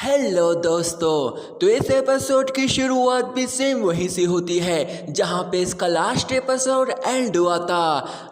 Hello दोस्तों। तो इस एपिसोड की शुरुआत भी सेम वहीं से होती है जहां पे इसका लास्ट एपिसोड एंड हुआ था।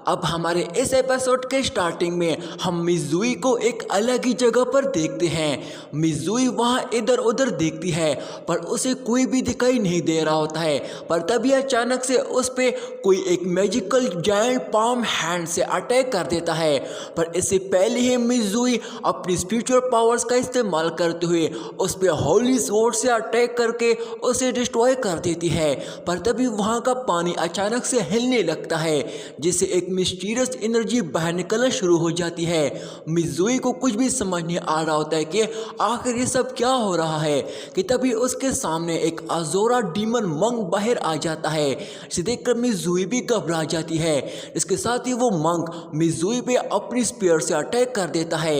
अब हमारे इस एपिसोड के स्टार्टिंग में हम मिज़ुई को एक अलग ही जगह पर देखते हैं। मिज़ुई वहां इधर उधर देखती है पर उसे कोई भी दिखाई नहीं दे रहा होता है। पर तभी अचानक से उस पे कोई एक मैजिकल जायंट पाम हैंड से अटैक कर देता है। पर इससे पहले ही मिज़ुई अपनी स्पिरिचुअल पावर्स का इस्तेमाल करते हुए उस पे होली स्वॉर्ड से अटैक करके उसे डिस्ट्रॉय कर देती है। पर तभी वहां का पानी अचानक से हिलने लगता है जिससे एक मिस्टीरियस एनर्जी बाहर निकलना शुरू हो जाती है। मिज़ुई को कुछ भी समझ नहीं आ रहा होता है कि आखिर ये सब क्या हो रहा है कि तभी उसके सामने एक अजोरा डीमन मंक बाहर आ जाता है। इसे देखकर मिज़ुई भी घबरा जाती है। इसके साथ ही वो मंक मिज़ुई पे अपनी स्पीयर से अटैक कर देता है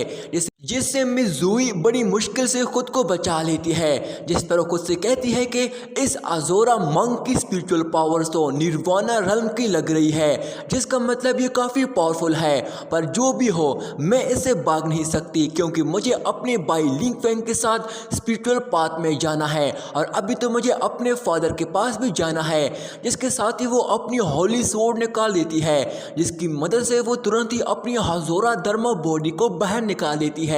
जिससे मिज़ुई बड़ी मुश्किल से खुद को बचा लेती है। जिस पर वो खुद से कहती है कि इस अजोरा मंक की स्पिरिचुअल पावर्स तो निर्वाणा रल्म की लग रही है, जिसका मतलब ये काफ़ी पावरफुल है। पर जो भी हो मैं इससे भाग नहीं सकती क्योंकि मुझे अपने भाई लिंग फैंग के साथ स्पिरिचुअल पाथ में जाना है और अभी तो मुझे अपने फादर के पास भी जाना है। जिसके साथ ही वो अपनी होली स्वॉर्ड निकाल देती है जिसकी मदद से वो तुरंत ही अपनी अजोरा धर्म बॉडी को बाहर निकाल देती है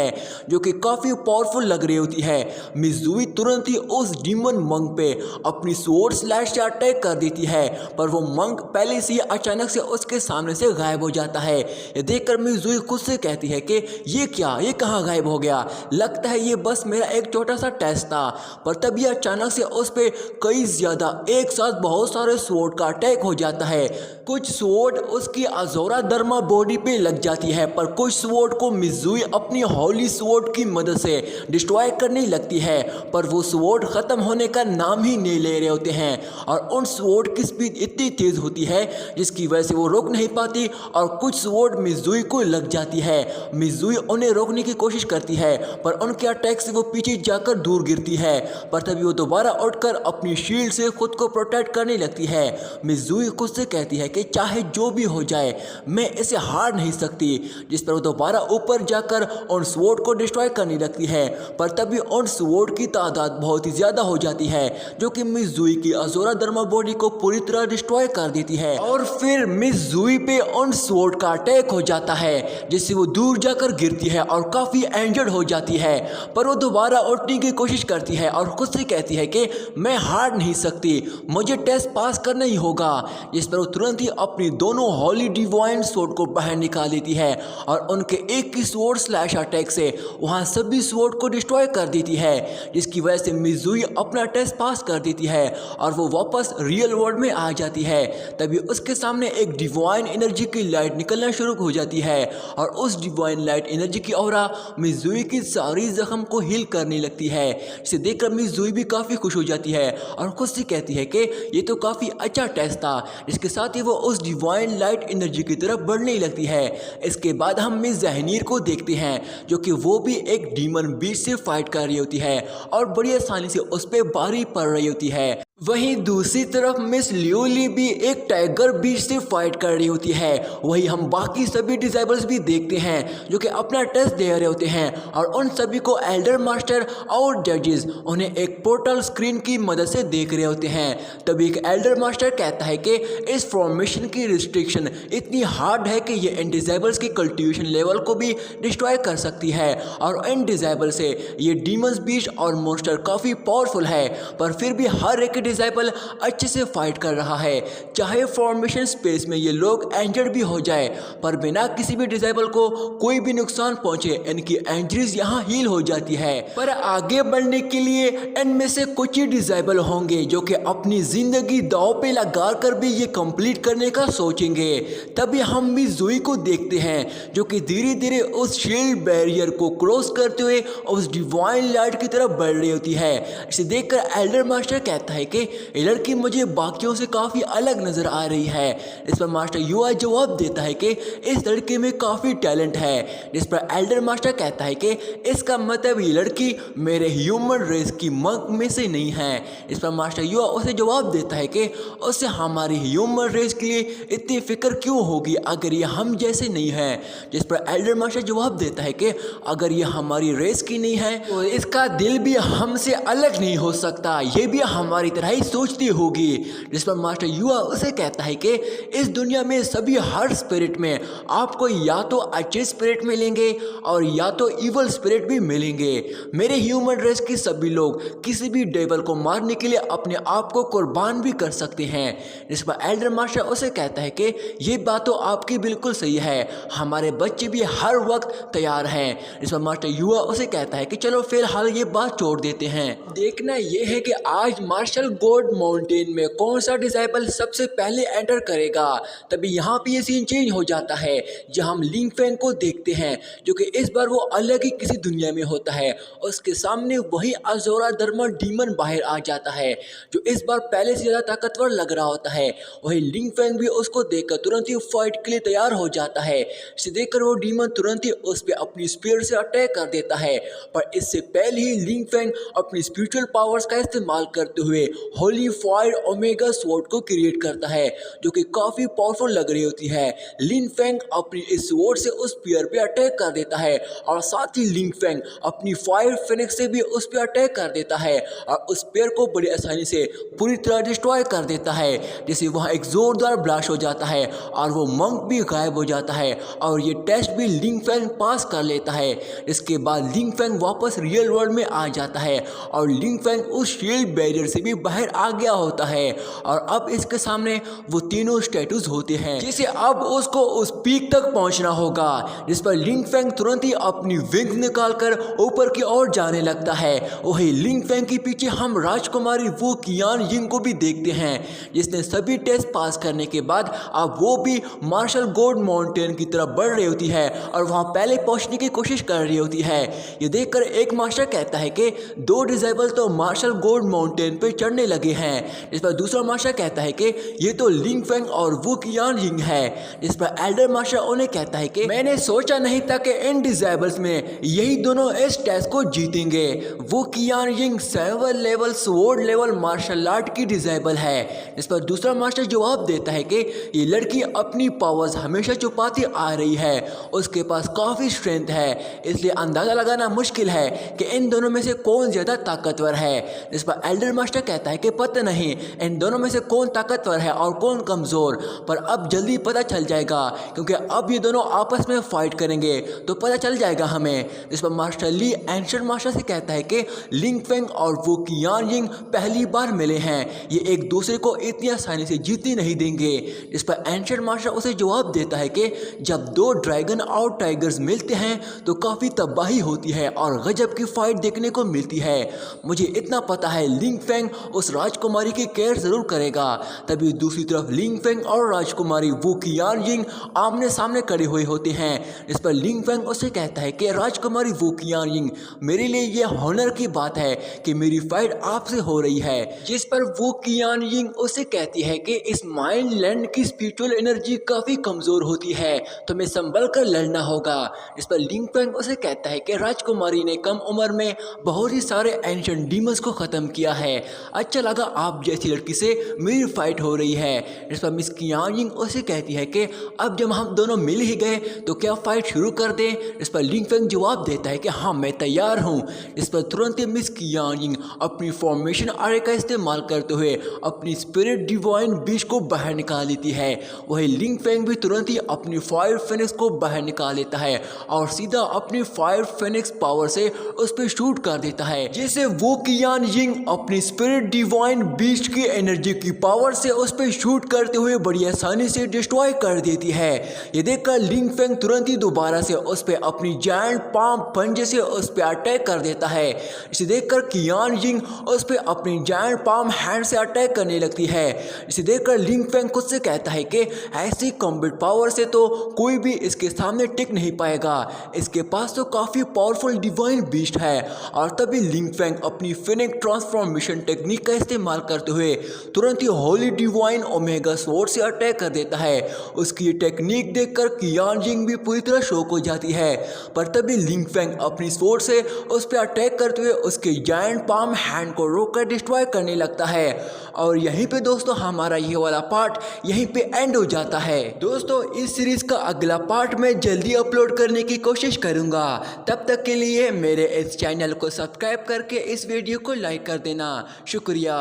जो कि काफी पावरफुल लग रही होती है। मिज़ुई तुरंत ही उस डीमन मंक पे अपनी स्वॉर्ड स्लैश से अटैक कर देती है पर वो मंक पहले से ही अचानक से उसके सामने से गायब हो जाता है। ये देखकर मिज़ुई खुद से कहती है कि ये कहाँ गायब हो गया, लगता है ये बस मेरा एक छोटा सा टेस्ट था। पर तभी अचानक से उस पे कई ज्यादा एक साथ बहुत सारे स्वॉर्ड का अटैक हो जाता है। कुछ स्वॉर्ड उसकी अजोरा धर्मा बॉडी पे लग जाती है पर कुछ स्वॉर्ड को मिज़ुई अपनी होली स्वॉर्ड की मदद से डिस्ट्रॉय करने लगती है। पर वो स्वॉर्ड खत्म होने का नाम ही नहीं ले रहे होते हैं और उन स्वॉर्ड की स्पीड इतनी तेज होती है जिसकी वजह से वो रोक नहीं पाती और कुछ स्वॉर्ड मिज़ुई को लग जाती है। मिज़ुई उन्हें रोकने की कोशिश करती है पर उनके अटैक से वो पीछे जाकर दूर गिरती है। पर तभी वो दोबारा उठकर अपनी शील्ड से खुद को प्रोटेक्ट करने लगती है। मिज़ुई खुद से कहती है कि चाहे जो भी हो जाए मैं इसे हार नहीं सकती। जिस पर वो दोबारा ऊपर जाकर उन स्वॉर्ड को डिस्ट्रॉय करने लगती है। पर तभी उन स्वॉर्ड की तादाद बहुत ही ज्यादा हो जाती है जो कि मिज़ुई की अजोरा धर्मा बॉडी को पूरी तरह डिस्ट्रॉय कर देती है और फिर मिज़ुई पे उन स्वॉर्ड का अटैक हो जाता है जिससे वो दूर जाकर गिरती है और काफी इंजर्ड हो जाती है। पर वो दोबारा उठने की कोशिश करती है और खुद से कहती है कि मैं हार नहीं सकती, मुझे टेस्ट पास करना ही होगा। जिस पर वो तुरंत ही अपनी दोनों होली डिवाइन स्वॉर्ड को बाहर निकाल देती है और उनके एक की स्वॉर्ड स्लैश अटैक से वहां सभी स्वॉर्ड को डिस्ट्रॉय कर देती है जिसकी वजह से मिज़ुई अपना टेस्ट पास कर देती है और वो वापस रियल वर्ल्ड में आ जाती है। तभी उसके सामने एक डिवाइन एनर्जी की लाइट निकलना शुरू हो जाती है और उस डिवाइन लाइट एनर्जी की ऑरा मिज़ुई की सारी जख्म को हील करने लगती है। इसे देखकर मिज़ुई भी काफ़ी खुश हो जाती है और खुद से कहती है कि ये तो काफ़ी अच्छा टेस्ट था। इसके साथ ही वो उस डिवाइन लाइट एनर्जी की तरफ बढ़ने लगती है। इसके बाद हम मिस जहनीर को देखते हैं जो कि वो भी एक डीमन बीस्ट से फाइट कर रही होती है और बड़ी आसानी से उस पर भारी पड़ रही होती है। वहीं दूसरी तरफ मिस लियोली भी एक टाइगर बीस्ट से फाइट कर रही होती है। वहीं हम बाकी सभी डिसेबल्स भी देखते हैं जो कि अपना टेस्ट दे रहे होते हैं और उन सभी को एल्डर मास्टर और जजेस उन्हें एक पोर्टल स्क्रीन की मदद से देख रहे होते हैं। तभी एक एल्डर मास्टर कहता है कि इस फॉर्मेशन की रिस्ट्रिक्शन इतनी हार्ड है कि ये इन डिसेबल्स की कल्टिवेशन लेवल को भी डिस्ट्रॉय कर सकती है और इन डिसेबल से ये डीमंस बीस्ट और मॉन्स्टर काफ़ी पावरफुल है। पर फिर भी हर एक डिसेबल अच्छे से फाइट कर रहा है, चाहे फॉर्मेशन स्पेस में ये लोग इंजर्ड भी हो जाए पर बिना किसी भी डिसेबल को कोई भी नुकसान पहुंचे इनकी इंजरीज यहाँ हील हो जाती है। पर आगे बढ़ने के लिए इनमें से कुछ ही डिसेबल होंगे जो कि अपनी जिंदगी दांव पे लगा कर भी ये कंप्लीट करने का सोचेंगे। तभी हम मिज़ुई को देखते हैं जो कि धीरे धीरे उस शील्ड बैरियर को क्रॉस करते हुए उस डिवाइन लाइट की तरफ बढ़ रही होती है। इसे देखकर एल्डर मास्टर कहता है कि ये लड़की मुझे बाकियों से काफ़ी अलग नज़र आ रही है। इस पर मास्टर युआ जवाब देता है कि इस लड़की में काफ़ी टैलेंट है। जिस पर एल्डर मास्टर कहता है कि इसका मतलब ये लड़की मेरे ह्यूमन रेस की मंक में से नहीं है। इस पर मास्टर युआ उसे जवाब देता है कि उससे हमारी ह्यूमन रेस के लिए इतनी फिक्र क्यों होगी अगर ये हम जैसे नहीं है। जिस पर एल्डर मास्टर जवाब देता है कि अगर ये हमारी रेस की नहीं है तो इसका दिल भी हमसे अलग नहीं हो सकता, ये भी हमारी तरह ही सोचती होगी। जिस पर मास्टर युआ उसे कहता है कि इस दुनिया में सभी हर स्पिरिट में आपको या तो अच्छे स्पिरिट मिलेंगे और या तो इवल स्पिरिट भी मिलेंगे। मेरे ह्यूमन रेस के सभी लोग किसी भी डेविल को मारने के लिए अपने आप को कुर्बान भी कर सकते हैं। जिस पर एल्डर मास्टर उसे कहता है कि ये बात तो आपकी बिल्कुल सही है, हमारे बच्चे भी हर वक्त तैयार हैं। जिस पर मास्टर युआ उसे कहता है कि चलो फिलहाल ये बात छोड़ देते हैं, देखना ये है कि आज मार्शल गोल्ड माउंटेन में कौन सा डिसाइबल सबसे पहले एंटर करेगा। तभी यहाँ पे ये सीन चेंज हो जाता है जहाँ हम लिंग फेंग को देखते हैं जो कि इस बार वो अलग ही किसी दुनिया में होता है। उसके सामने वही अजोरा दर्मा डीमन बाहर आ जाता है जो इस बार पहले से ज़्यादा ताकतवर लग रहा होता है। वही लिंग फेंग भी उसको देखकर तुरंत ही फाइट के लिए तैयार हो जाता है। इसे देखकर वो डीमन तुरंत ही उस पर अपनी स्पीयर से अटैक कर देता है, पर इससे पहले ही लिंग फेंग अपनी स्पिरिचुअल पावर्स का इस्तेमाल करते हुए होली फायर ओमेगा स्वॉर्ड को क्रिएट करता है जो कि काफ़ी पावरफुल लग रही होती है। लिंग फेंग अपनी इस स्वॉर्ड से उस स्पीयर पे अटैक कर देता है और साथ ही लिंग फेंग अपनी फायर फिनिक्स से भी उस पर अटैक कर देता है और उस स्पीयर को बड़ी आसानी से पूरी तरह डिस्ट्रॉय कर देता है। जिससे वहाँ एक जोरदार ब्लास्ट हो जाता है और वो मंक भी गायब हो जाता है और ये टेस्ट भी लिंग फेंग पास कर लेता है। इसके बाद लिंग फेंग वापस रियल वर्ल्ड में आ जाता है और लिंग फेंग उस शील्ड बैरियर से भी बाहर आ गया होता है और अब इसके सामने वो तीनों स्टैटूज होते हैं जिसे अब उसको उस पीक तक पहुंचना होगा। जिस पर लिंग फेंग तुरंत ही अपनी विंग निकालकर ऊपर की ओर जाने लगता है। वही लिंग फेंग के पीछे हम राजकुमारी वू कियान यिंग को भी देखते हैं जिसने सभी टेस्ट पास करने के बाद अब वो भी मार्शल गोल्ड माउंटेन की तरफ बढ़ रही होती है और वहाँ पहले पहुँचने की कोशिश कर रही होती है। ये देखकर एक मास्टर कहता है कि दो डिसेबल तो मार्शल गोल्ड माउंटेन पे चढ़ने लगे हैं। इस पर दूसरा मास्टर कहता है कि ये तो लिंग फेंग और वू कियान यिंग है। इस पर एल्डर मास्टर उन्हें कहता है कि मैंने सोचा नहीं था कि इन डिसेबल्स में यही दोनों इस टेस्ट को जीतेंगे। Wu Qian Ying 7 level sword level martial art की डिसेबल है। इस पर दूसरा मास्टर जवाब देता है कि ये लड़की अपनी पावर्स हमेशा छुपाती आ रही है, उसके पास काफ़ी स्ट्रेंथ है, इसलिए अंदाज़ा लगाना मुश्किल है कि इन दोनों में से कौन ज़्यादा ताकतवर है। इस पर एल्डर मास्टर कहता है कि पता नहीं इन दोनों में से कौन ताकतवर है और कौन कमज़ोर, पर अब जल्दी पता चल जाएगा क्योंकि अब ये दोनों आपस में फाइट करेंगे तो पता चल जाएगा हमें। इस पर मास्टर ली एंशिएंट मास्टर से कहता है कि लिंग फेंग और वू कियान यिंग पहली बार मिले हैं, ये एक दूसरे को इतनी आसानी से जीतने नहीं देंगे। इस पर एंशिएंट मास्टर उसे जवाब देता है कि जब दो ड्रैगन और टाइगर्स मिलते हैं तो काफ़ी तबाही होती है और गजब की फाइट देखने को मिलती है। मुझे इतना पता है लिंग फेंग उस राजकुमारी की केयर ज़रूर करेगा। तभी दूसरी तरफ लिंग फेंग और राजकुमारी वू कियान यिंग आमने सामने खड़े हुए होते हैं। इस पर लिंग फेंग उसे कहता है कि राजकुमारी वू कियान यिंग, मेरे लिए यह हॉनर की बात है कि मेरी फाइट आपसे हो रही है। जिस पर वू कियान यिंग उसे कहती है कि इस माइंड लैंड की स्पिरिचुअल एनर्जी काफ़ी कमज़ोर होती है, तुम्हें संभल कर लड़ना होगा। इस पर लिंग फेंग उसे कहता है कि राजकुमारी ने कम उम्र में बहुत ही सारे एंशिएंट डीमंस को ख़त्म किया है, अच्छा लगा आप जैसी लड़की से मेरी फाइट हो रही है। इस पर मिस कियान यिंग उसे कहती है कि अब जब हम दोनों मिल ही गए तो क्या फाइट शुरू कर दें। इस पर लिंग फेंग जवाब देता है कि हाँ मैं तैयार हूँ। इस पर तुरंत ही मिस कियान यिंग अपनी फॉर्मेशन आरे का इस्तेमाल करते हुए अपनी स्पिरिट डिवाइन बीच को बाहर निकाल लेती है। वही लिंग फेंग भी तुरंत ही अपनी फायर फिनिक्स को बाहर निकाल लेता है और सीधा अपनी फायर फिनिक्स पावर से उस पर शूट कर देता है, जिसे वू कियान यिंग अपनी स्पिरिट डिवाइन बीस्ट की एनर्जी की पावर से उस पर शूट करते हुए बड़ी आसानी से डिस्ट्रॉय कर देती है। ये देखकर लिंग फेंग तुरंत ही दोबारा से उस पर अपनी जायंट पाम पंजे से उस पर अटैक कर देता है। इसे देखकर कियान यिंग उस पर अपनी जायंट पाम हैंड से अटैक करने लगती है। इसे देखकर लिंग फेंग खुद से कहता है कि ऐसी कॉम्बैट पावर से तो कोई भी इसके सामने टिक नहीं पाएगा, इसके पास तो काफ़ी पावरफुल डिवाइन बीस्ट है। और तभी लिंग फेंग अपनी फिनिक ट्रांसफॉर्मेशन टेक्निक टेक्निक का इस्तेमाल करते हुए तुरंत ही होली डिवाइन ओमेगा स्वॉर्ड से अटैक कर देता है। उसकी ये टेक्निक देखकर कियान जिंग भी पूरी तरह शॉक हो जाती है, पर तभी लिंग फेंग अपनी स्वॉर्ड से उस पर अटैक करते हुए उसके जायंट पाम हैंड को रोककर डिस्ट्रॉय करने लगता है। और यहीं पे दोस्तों हमारा ये वाला पार्ट यहीं पे एंड हो जाता है। दोस्तों इस सीरीज का अगला पार्ट मैं जल्दी अपलोड करने की कोशिश करूंगा। तब तक के लिए मेरे इस चैनल को सब्सक्राइब करके इस वीडियो को लाइक कर देना। शुक्रिया।